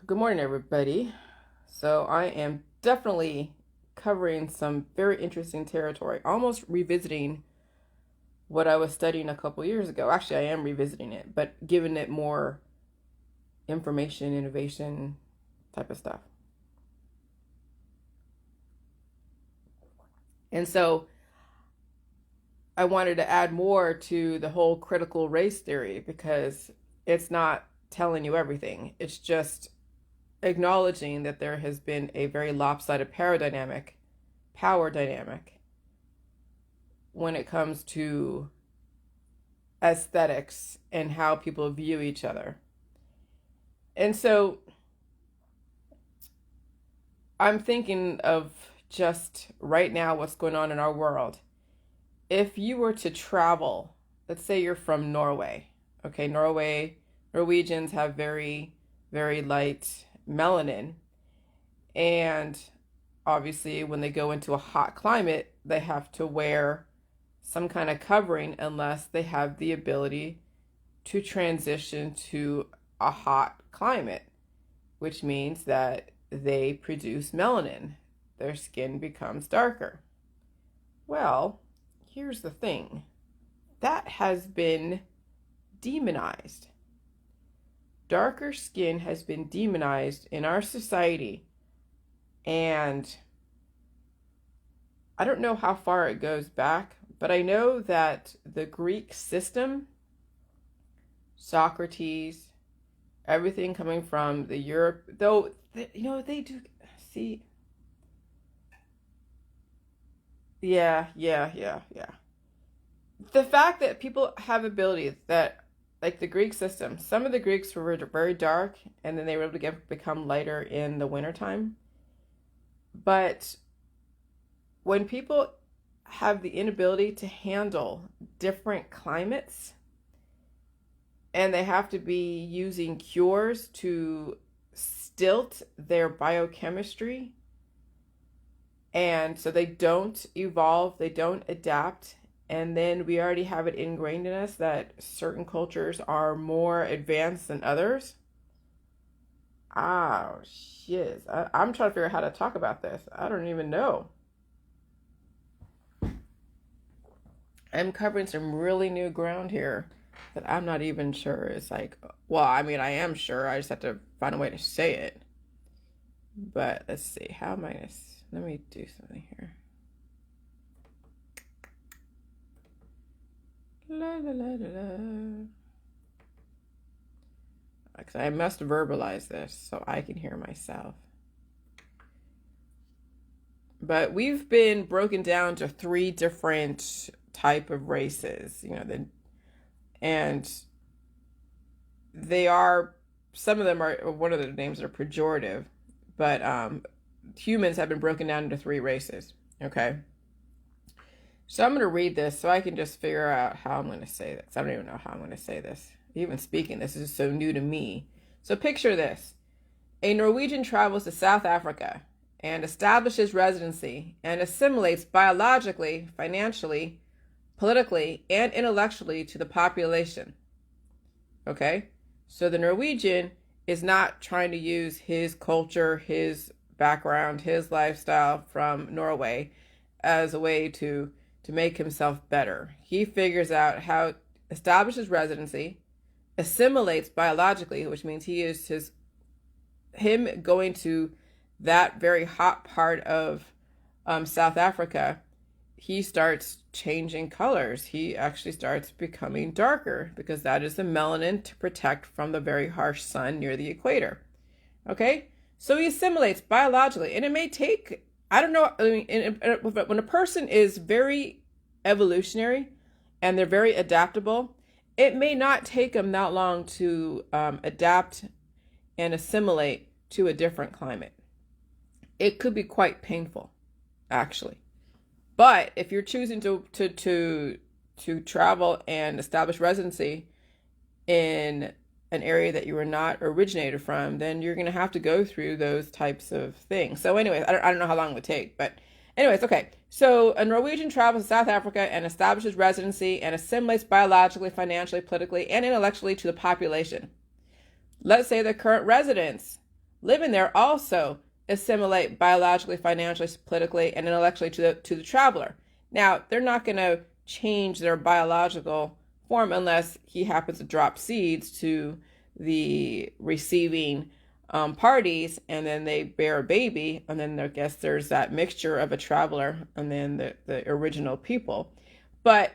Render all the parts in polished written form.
Good morning, everybody. So, I am definitely covering some very interesting territory, almost revisiting what I was studying a couple years ago. Actually, I am revisiting it, but giving it more information, innovation type of stuff. And so, I wanted to add more to the whole critical race theory because it's not telling you everything, it's just acknowledging that there has been a very lopsided power dynamic when it comes to aesthetics and how people view each other. And so I'm thinking of just right now what's going on in our world. If you were to travel, let's say you're from Norway. Okay, Norwegians have very, very light melanin. And obviously, when they go into a hot climate, they have to wear some kind of covering unless they have the ability to transition to a hot climate, which means that they produce melanin. Their skin becomes darker. Well, here's the thing that has been demonized. Darker skin has been demonized in our society, and I don't know how far it goes back, but I know that the Greek system, Socrates, everything coming from the Europe, though, they do see. Yeah. The fact that people have abilities that, like the Greek system, some of the Greeks were very dark and then they were able to become lighter in the wintertime. But when people have the inability to handle different climates and they have to be using cures to stilt their biochemistry, and so they don't evolve, they don't adapt, and then we already have it ingrained in us that certain cultures are more advanced than others. Oh, shit. I'm trying to figure out how to talk about this. I don't even know. I'm covering some really new ground here that I'm not even sure is like, well, I mean, I am sure. I just have to find a way to say it. But let's see. How am I going to. Let me do something here. La la la la la. Because I must verbalize this so I can hear myself. But we've been broken down to three different type of races, and they are, some of them are, one of the names are pejorative, but humans have been broken down into three races. Okay. So I'm going to read this so I can just figure out how I'm going to say this. I don't even know how I'm going to say this. Even speaking, this is so new to me. So picture this. A Norwegian travels to South Africa and establishes residency and assimilates biologically, financially, politically, and intellectually to the population. Okay? So the Norwegian is not trying to use his culture, his background, his lifestyle from Norway as a way to make himself better. He figures out how establishes residency, assimilates biologically, which means he is him going to that very hot part of South Africa. He starts changing colors. He actually starts becoming darker because that is the melanin to protect from the very harsh sun near the equator. Okay, so he assimilates biologically, and it may take, I don't know, I mean, when a person is very evolutionary and they're very adaptable, it may not take them that long to adapt and assimilate to a different climate. It could be quite painful, actually. But if you're choosing to travel and establish residency in an area that you were not originated from, then you're going to have to go through those types of things. So anyways, I don't know how long it would take, but anyways, okay. So a Norwegian travels to South Africa and establishes residency and assimilates biologically, financially, politically, and intellectually to the population. Let's say the current residents living there also assimilate biologically, financially, politically, and intellectually to the traveler. Now, they're not going to change their biological form unless he happens to drop seeds to the receiving parties, and then they bear a baby, and then I guess there's that mixture of a traveler and then the original people. But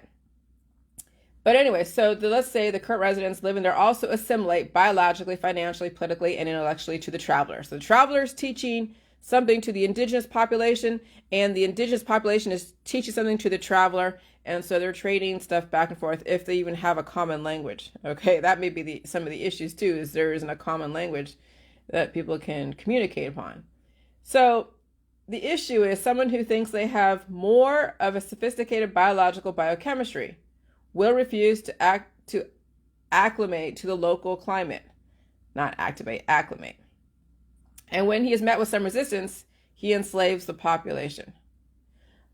anyway, so let's say the current residents living there also assimilate biologically, financially, politically, and intellectually to the traveler. So the traveler is teaching something to the indigenous population, and the indigenous population is teaching something to the traveler, and so they're trading stuff back and forth if they even have a common language. Okay, that may be some of the issues too, is there isn't a common language that people can communicate upon. So the issue is someone who thinks they have more of a sophisticated biological biochemistry will refuse to acclimate to the local climate. Not activate, acclimate. And when he is met with some resistance, he enslaves the population.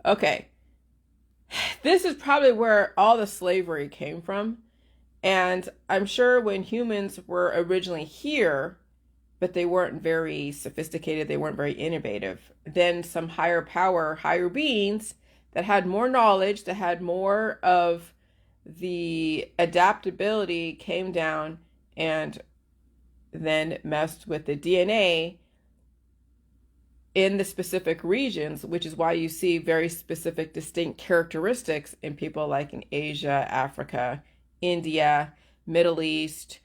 Okay, this is probably where all the slavery came from. And I'm sure when humans were originally here, but they weren't very sophisticated, they weren't very innovative, then some higher power, higher beings that had more knowledge, that had more of the adaptability came down and then messed with the DNA in the specific regions, which is why you see very specific, distinct characteristics in people like in Asia, Africa, India, Middle East,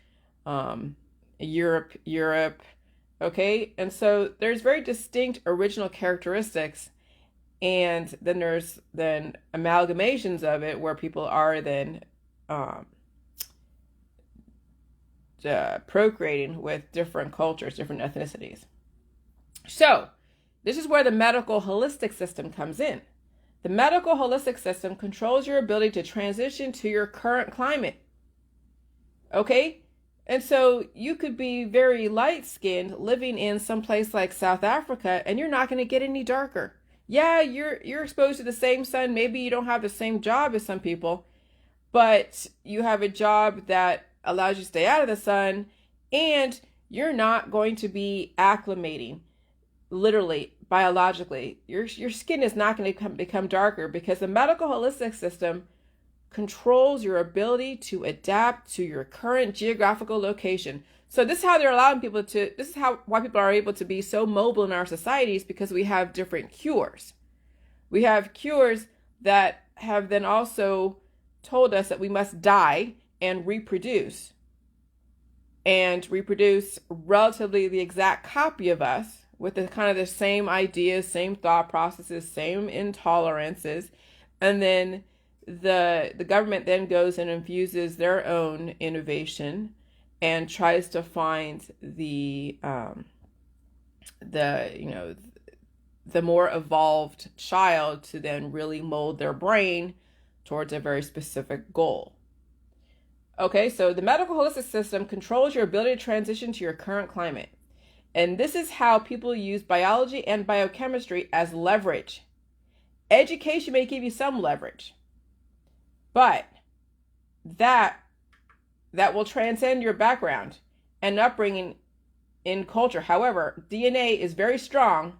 Europe, okay? And so there's very distinct original characteristics, and then there's amalgamations of it where people are then procreating with different cultures, different ethnicities. So this is where the medical holistic system comes in. The medical holistic system controls your ability to transition to your current climate. Okay? And so you could be very light-skinned living in some place like South Africa, and you're not going to get any darker. Yeah, you're exposed to the same sun. Maybe you don't have the same job as some people, but you have a job that allows you to stay out of the sun, and you're not going to be acclimating, literally, biologically. Your skin is not going to become darker because the medical holistic system controls your ability to adapt to your current geographical location. So this is how they're allowing people to, this is why people are able to be so mobile in our societies, because we have different cures. We have cures that have then also told us that we must die and reproduce relatively the exact copy of us with the kind of the same ideas, same thought processes, same intolerances. And then the government then goes and infuses their own innovation and tries to find the more evolved child to then really mold their brain towards a very specific goal. Okay, so the medical holistic system controls your ability to transition to your current climate. And this is how people use biology and biochemistry as leverage. Education may give you some leverage, but that will transcend your background and upbringing in culture. However, DNA is very strong,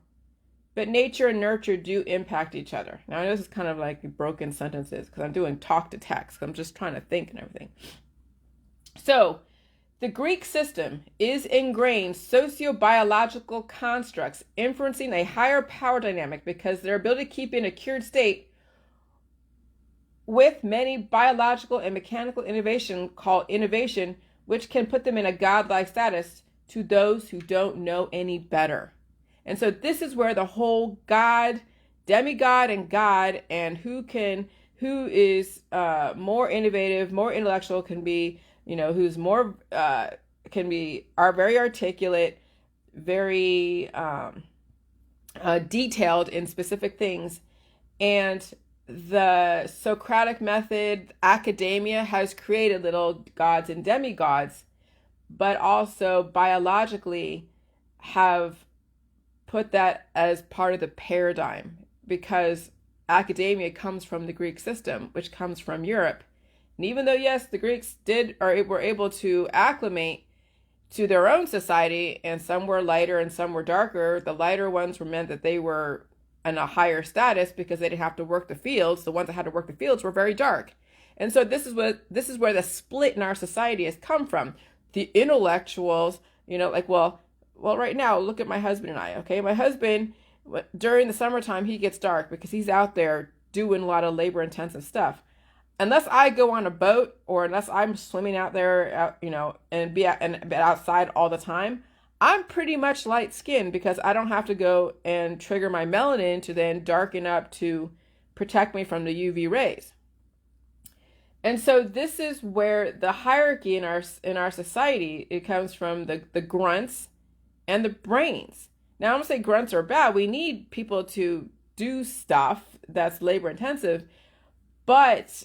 but nature and nurture do impact each other. Now, I know this is kind of like broken sentences because I'm doing talk to text. I'm just trying to think and everything. So, the Greek system is ingrained sociobiological constructs influencing a higher power dynamic because their ability to keep in a cured state with many biological and mechanical innovation called innovation, which can put them in a godlike status to those who don't know any better. And so this is where the whole God, demigod and God, and who is more innovative, more intellectual can be, who's more, are very articulate, very detailed in specific things. And the Socratic method, academia has created little gods and demigods, but also biologically have put that as part of the paradigm, because academia comes from the Greek system, which comes from Europe. And even though, yes, the Greeks were able to acclimate to their own society, and some were lighter and some were darker. The lighter ones were meant that they were in a higher status because they didn't have to work the fields. The ones that had to work the fields were very dark. And so this is where the split in our society has come from. The intellectuals, like, well, right now, look at my husband and I, okay? My husband, during the summertime, he gets dark because he's out there doing a lot of labor intensive stuff. Unless I go on a boat or unless I'm swimming out there, and be outside all the time, I'm pretty much light skinned because I don't have to go and trigger my melanin to then darken up to protect me from the UV rays. And so this is where the hierarchy in our society, it comes from the grunts and the brains. Now, I'm going to say grunts are bad. We need people to do stuff that's labor intensive, but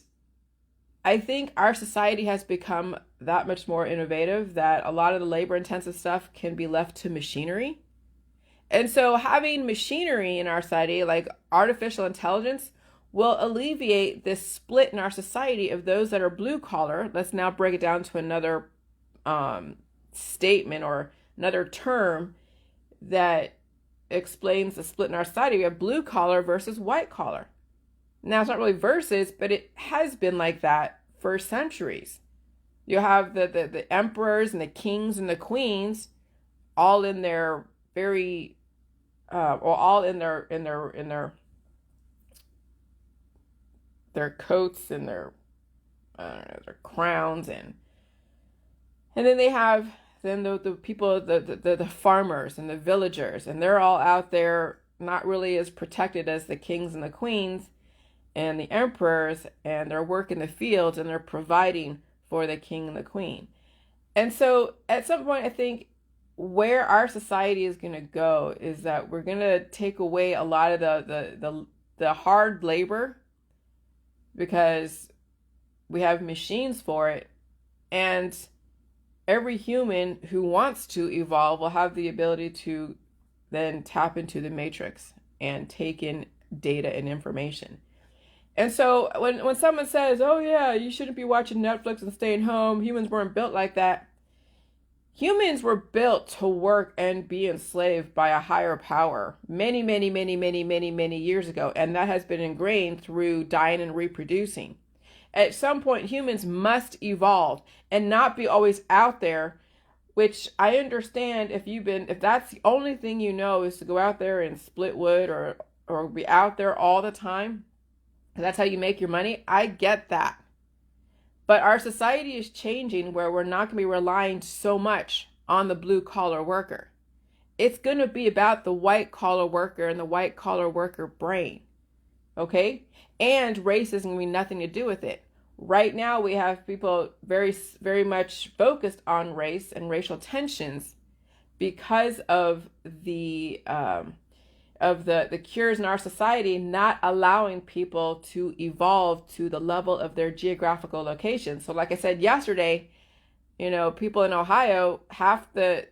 I think our society has become that much more innovative that a lot of the labor intensive stuff can be left to machinery. And so having machinery in our society, like artificial intelligence, will alleviate this split in our society of those that are blue collar. Let's now break it down to another statement or another term that explains the split in our society. We have blue collar versus white collar. Now, it's not really versus, but it has been like that for centuries. You have the emperors and the kings and the queens all in their very, or all in their coats and their, I don't know, their crowns, and then they have the people, the farmers and the villagers, and they're all out there not really as protected as the kings and the queens and the emperors, and they're working the fields and they're providing for the king and the queen. And so at some point, I think where our society is going to go is that we're going to take away a lot of the hard labor because we have machines for it, and every human who wants to evolve will have the ability to then tap into the matrix and take in data and information. And so when someone says, oh yeah, you shouldn't be watching Netflix and staying home, humans weren't built like that. Humans were built to work and be enslaved by a higher power many years ago. And that has been ingrained through dying and reproducing. At some point, humans must evolve and not be always out there, which I understand if that's the only thing you know is to go out there and split wood or be out there all the time. And that's how you make your money. I get that. But our society is changing where we're not going to be relying so much on the blue collar worker. It's going to be about the white collar worker and the white collar worker brain. Okay? And race isn't going to be nothing to do with it. Right now, we have people very, very much focused on race and racial tensions because of the cures in our society not allowing people to evolve to the level of their geographical location. So like I said yesterday, people in Ohio, half the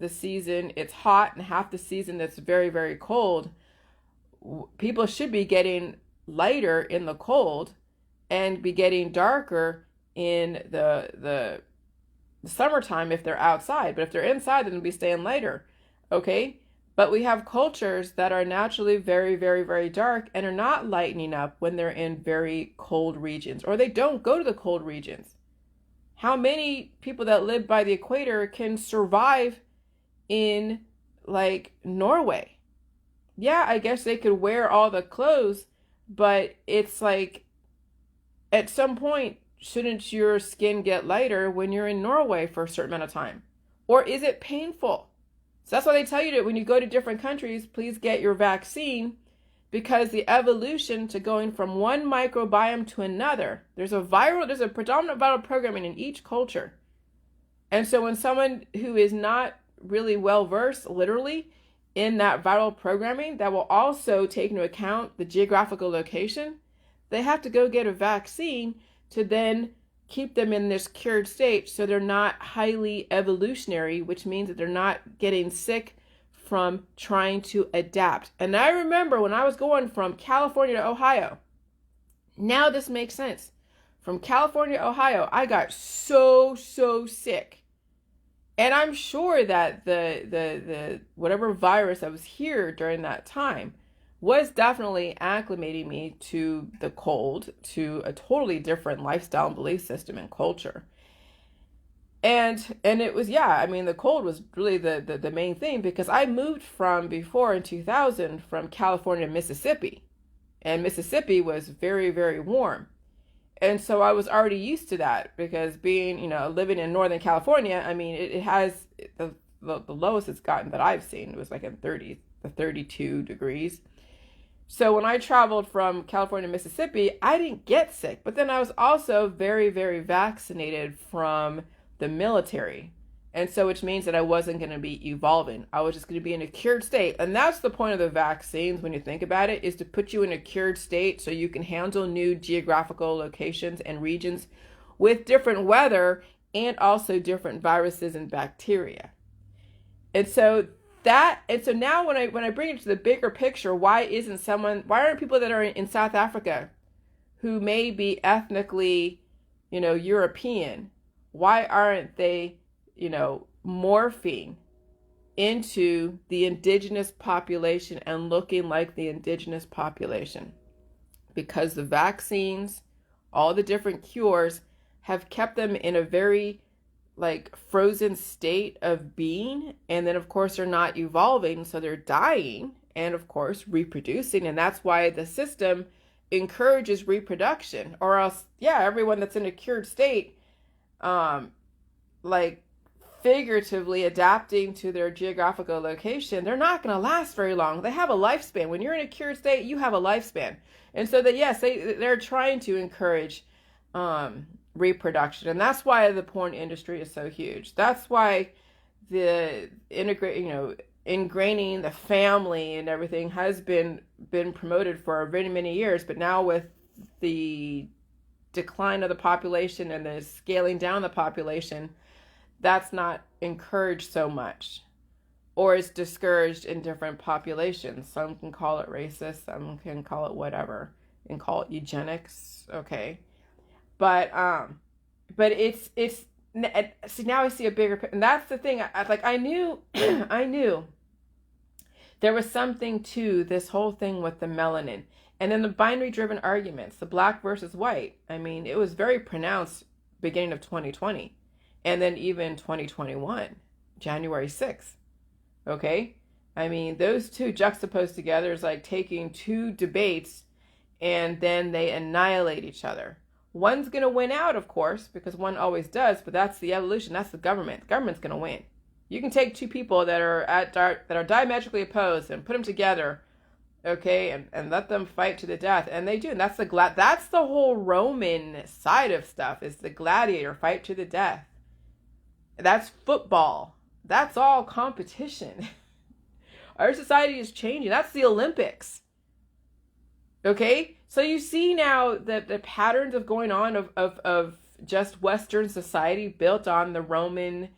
season it's hot and half the season it's very, very cold. People should be getting lighter in the cold and be getting darker in the summertime if they're outside. But if they're inside, then they'll be staying lighter. Okay? But we have cultures that are naturally very, very, very dark and are not lightening up when they're in very cold regions, or they don't go to the cold regions. How many people that live by the equator can survive in like Norway? Yeah, I guess they could wear all the clothes, but it's like at some point, shouldn't your skin get lighter when you're in Norway for a certain amount of time? Or is it painful? So that's why they tell you that when you go to different countries, please get your vaccine, because the evolution to going from one microbiome to another, there's a predominant viral programming in each culture. And so when someone who is not really well versed literally in that viral programming that will also take into account the geographical location, they have to go get a vaccine to then keep them in this cured state so they're not highly evolutionary, which means that they're not getting sick from trying to adapt. And I remember when I was going from California to Ohio, now this makes sense. From California to Ohio, I got so sick. And I'm sure that the whatever virus that was here during that time was definitely acclimating me to the cold, to a totally different lifestyle and belief system and culture. And it was, yeah, I mean, the cold was really the main thing, because I moved from before in 2000 from California to Mississippi, and Mississippi was very, very warm. And so I was already used to that, because being, living in Northern California, I mean, it has the lowest it's gotten that I've seen. It was like in 32 degrees. So when I traveled from California to Mississippi, I didn't get sick. But then I was also very, very vaccinated from the military. And so, which means that I wasn't going to be evolving. I was just going to be in a cured state. And that's the point of the vaccines, when you think about it, is to put you in a cured state so you can handle new geographical locations and regions with different weather and also different viruses and bacteria. And so now when I bring it to the bigger picture, why aren't people that are in South Africa who may be ethnically, European, why aren't they, morphing into the indigenous population and looking like the indigenous population? Because the vaccines, all the different cures have kept them in a very like frozen state of being. And then of course they're not evolving, so they're dying and of course reproducing. And that's why the system encourages reproduction, or else, yeah, everyone that's in a cured state, like figuratively adapting to their geographical location, they're not going to last very long. They have a lifespan. When you're in a cured state, you have a lifespan. And so that, yes, they're trying to encourage reproduction. And that's why the porn industry is so huge. That's why the ingraining the family and everything has been promoted for many, many years. But now with the decline of the population and the scaling down the population, that's not encouraged so much, or is discouraged in different populations. Some can call it racist, some can call it whatever, and call it eugenics. Okay, but it's see, now I see a bigger, and that's the thing. I knew I knew there was something to this whole thing with the melanin, and then the binary driven arguments, the black versus white. I mean, it was very pronounced beginning of 2020. And then even 2021, January 6th. Okay? I mean, those two juxtaposed together is like taking two debates and then they annihilate each other. One's going to win out, of course, because one always does, but that's the evolution. That's the government. The government's going to win. You can take two people that are diametrically opposed and put them together, okay, and let them fight to the death. And they do. And that's the whole Roman side of stuff, is the gladiator fight to the death. That's football. That's all competition. Our society is changing. That's the Olympics. Okay? So you see now the patterns of going on of just Western society built on the Roman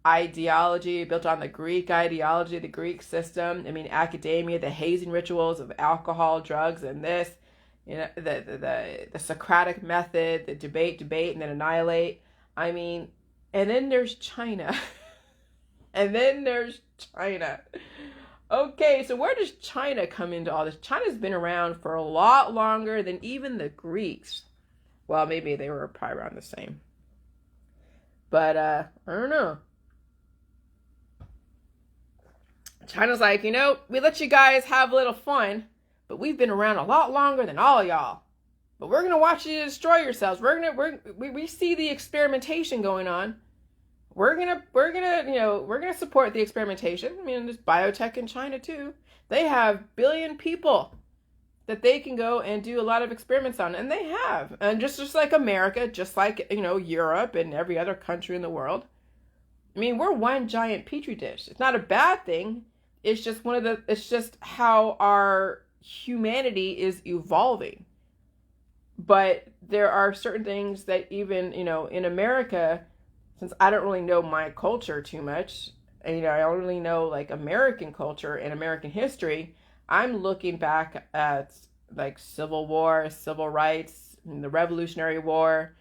ideology, built on the Greek ideology, the Greek system. I mean, academia, the hazing rituals of alcohol, drugs, and this, the Socratic method, the debate, and then annihilate. I mean, and then there's China. And then there's China. Okay, so where does China come into all this? China's been around for a lot longer than even the Greeks. Well, maybe they were probably around the same. But, I don't know. China's like, we let you guys have a little fun, but we've been around a lot longer than all y'all. But we're gonna watch you destroy yourselves. We see the experimentation going on. We're gonna support the experimentation. I mean, there's biotech in China too. They have billion people that they can go and do a lot of experiments on, and they have. And just like America, just like Europe and every other country in the world. I mean, we're one giant petri dish. It's not a bad thing. It's just it's just how our humanity is evolving. But there are certain things that even, in America, since I don't really know my culture too much, and, I don't really know like American culture and American history, I'm looking back at like Civil War, civil rights, the Revolutionary War,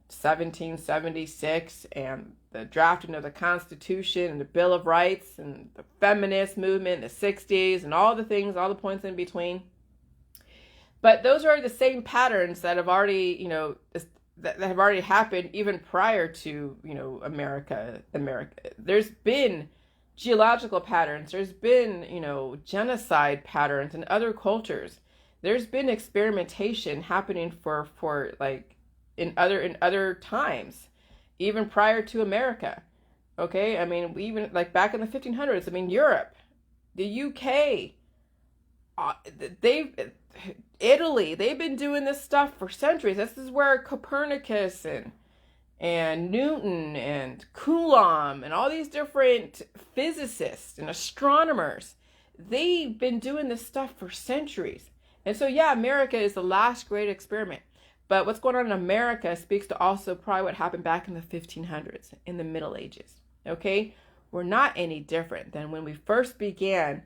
1776 and the drafting of the Constitution and the Bill of Rights and the feminist movement in the 60s and all the things, all the points in between. But those are the same patterns that have already, that have already happened even prior to, America. There's been geological patterns. There's been, genocide patterns in other cultures. There's been experimentation happening for like in other times, even prior to America. Okay, I mean, even like back in the 1500s. I mean, Europe, the UK, Italy, they've been doing this stuff for centuries. This is where Copernicus and Newton and Coulomb and all these different physicists and astronomers, they've been doing this stuff for centuries. And so, yeah, America is the last great experiment. But what's going on in America speaks to also probably what happened back in the 1500s, in the Middle Ages. Okay? We're not any different than when we first began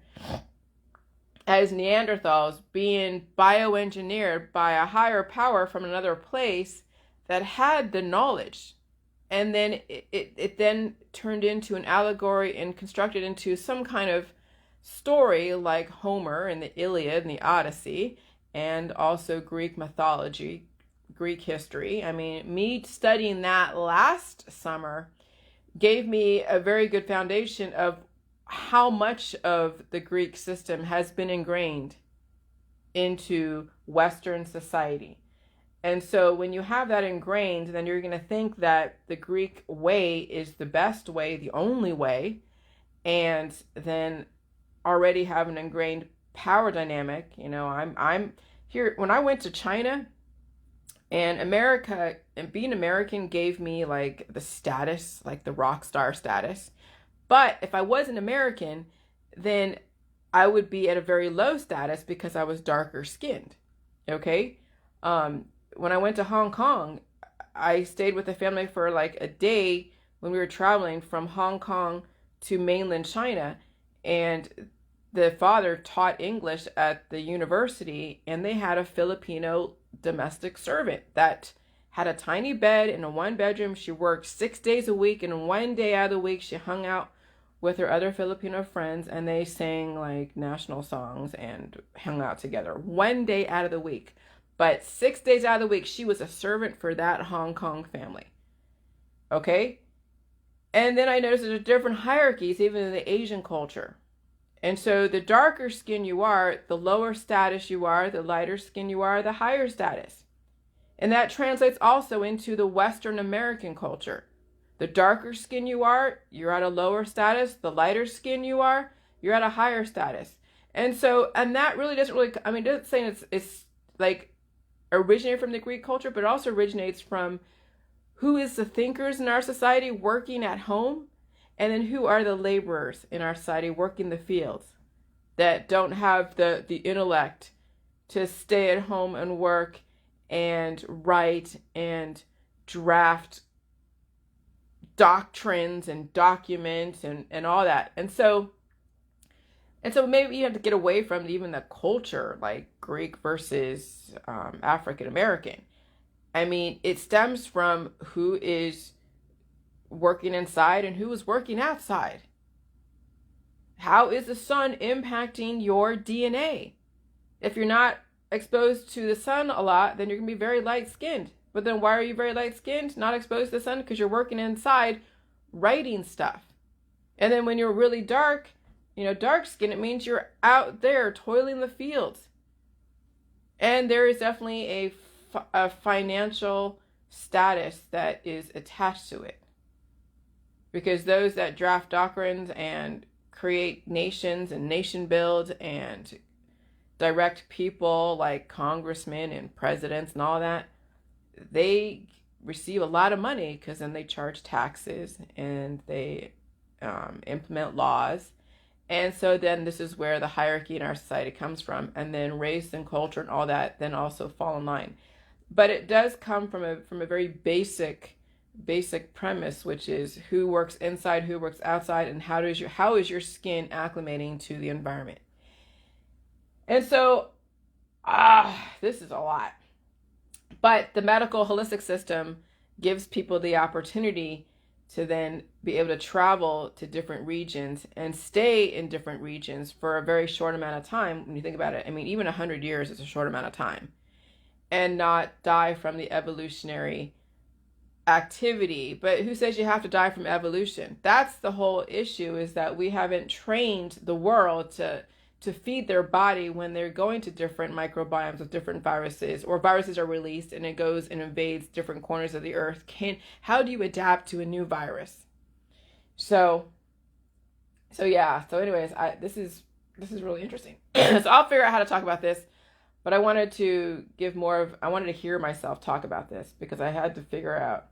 as Neanderthals being bioengineered by a higher power from another place that had the knowledge. And then it then turned into an allegory and constructed into some kind of story like Homer and the Iliad and the Odyssey, and also Greek mythology, Greek history. I mean, me studying that last summer gave me a very good foundation of how much of the Greek system has been ingrained into Western society. And so when you have that ingrained, then you're going to think that the Greek way is the best way, the only way, and then already have an ingrained power dynamic. I'm here. When I went to China and America, and being American gave me like the status, like the rock star status. But if I wasn't American, then I would be at a very low status because I was darker skinned. Okay. When I went to Hong Kong, I stayed with a family for like a day when we were traveling from Hong Kong to mainland China, and the father taught English at the university, and they had a Filipino domestic servant that had a tiny bed in a one bedroom. She worked 6 days a week, and 1 day out of the week she hung out with her other Filipino friends, and they sang like national songs and hung out together 1 day out of the week. But 6 days out of the week, she was a servant for that Hong Kong family. Okay? And then I noticed there's different hierarchies even in the Asian culture. And so the darker skin you are, the lower status you are, the lighter skin you are, the higher status. And that translates also into the Western American culture. The darker skin you are, you're at a lower status. The lighter skin you are, you're at a higher status. And so, and that really doesn't really, I mean, it doesn't say it's like originated from the Greek culture, but it also originates from who is the thinkers in our society working at home, and then who are the laborers in our society working the fields that don't have the intellect to stay at home and work and write and draft doctrines and documents and all that. And so maybe you have to get away from even the culture, like Greek versus African American. I mean, it stems from who is working inside and who is working outside. How is the sun impacting your DNA? If you're not exposed to the sun a lot, then you're going to be very light-skinned. But then why are you very light-skinned, not exposed to the sun? Because you're working inside writing stuff. And then when you're really dark, dark-skinned, it means you're out there toiling the fields. And there is definitely a financial status that is attached to it. Because those that draft doctrines and create nations and nation builds and direct people like congressmen and presidents and all that, they receive a lot of money because then they charge taxes and they implement laws. And so then this is where the hierarchy in our society comes from. And then race and culture and all that then also fall in line. But it does come from a very basic premise, which is who works inside, who works outside, and how is your skin acclimating to the environment. And so, this is a lot. But the medical holistic system gives people the opportunity to then be able to travel to different regions and stay in different regions for a very short amount of time. When you think about it, I mean, even 100 years is a short amount of time, and not die from the evolutionary activity. But who says you have to die from evolution? That's the whole issue, is that we haven't trained the world to feed their body when they're going to different microbiomes with different viruses, or viruses are released and it goes and invades different corners of the earth. How do you adapt to a new virus? So yeah. So anyways, this is really interesting. So I'll figure out how to talk about this. But I wanted to I wanted to hear myself talk about this, because I had to figure out,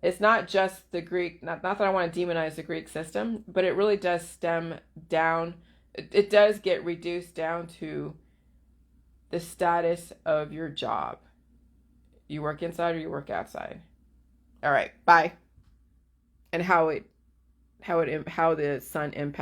it's not just the Greek, not that I want to demonize the Greek system, but it really does stem down, it does get reduced down to the status of your job. You work inside or you work outside. All right, bye. And how the sun impacts